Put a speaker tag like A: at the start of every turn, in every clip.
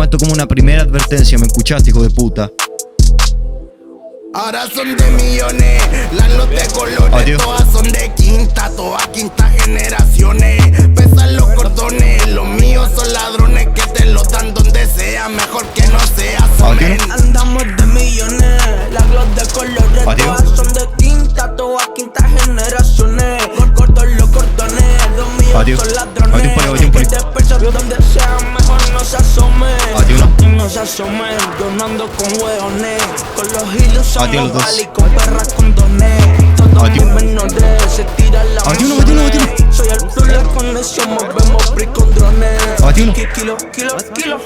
A: esto como una primera advertencia, ¿me escuchaste, hijo de puta?
B: Ahora son de millones, las los de colores,
A: adiós.
B: Todas son de quinta, todas quintas generaciones. Pesan los cordones, los míos son ladrones que te lo dan donde sea, mejor que no sea somen.
C: Andamos de millones, las los de colores,
A: adiós.
C: Todas son de quinta, todas quintas generaciones. Cortos los cordones, los míos
A: adiós.
C: son ladrones
A: Adiós,
C: que te persan donde sea, mejor no se asomen.
A: Adiós.
C: No se asomen, yo no ando con hueones. Con los hilos somos
A: adiós los dos.
C: vali, con perras con dones. Todos mis menores se tiran la
A: adiós.
C: Soy el flow, la conexión, movemos brick con drones.
A: adiós.
C: Kilo,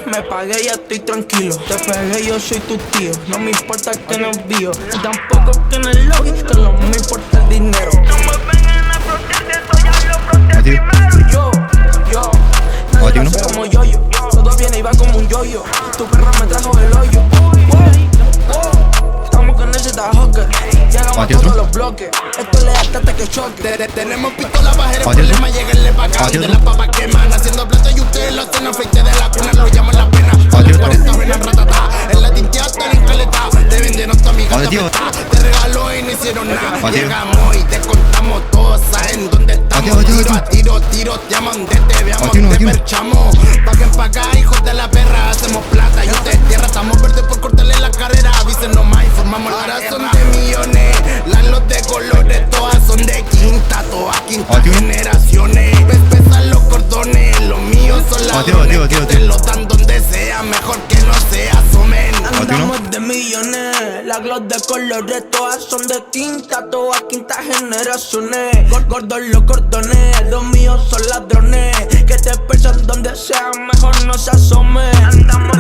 C: me pagué, ya estoy tranquilo. Te pegué, yo soy tu tío. No me importa que no envío, tampoco que no es lógico, que no me importa el dinero. No me ven en la protesta, esto ya lo protesté primero. Yo, nadie nace como yo-yo. Todo viene y va como un yo-yo. Tu perra me trajo el hoyo. Estamos con ese tajoque. Llegamos a todos los bloques. Esto le da hasta que choque.
B: Tenemos pistola bajera, el problema lleguenle pa' acá. De las papas queman, haciendo plata y ustedes lo hacen afeite de la cuna, lo llaman la pena. Salen 40 venas ratatá, en la tintea están en caleta. Te vendieron tu amiga te regaló y no hicieron nada. Llegamos y te contamos todo, saben dónde estamos. Tiro, te llaman donde te veamos, te perchamos. Pa' acá, hijos de la perra, hacemos plata y ustedes tierra. Estamos verdes por cortarle la carrera, avísenos más y formamos la guerra. Son de millones, las los de colores, todas son de quinta, todas quintas generaciones. Pesan los cordones, los míos son ladrones que te lo dan donde sea, mejor que no se asomen.
C: Andamos de millones, las gloss de colores, todas son de quinta, todas quintas generaciones. Gordos los cordones, los míos son ladrones que te persan donde sea, mejor no se asomen. Andamos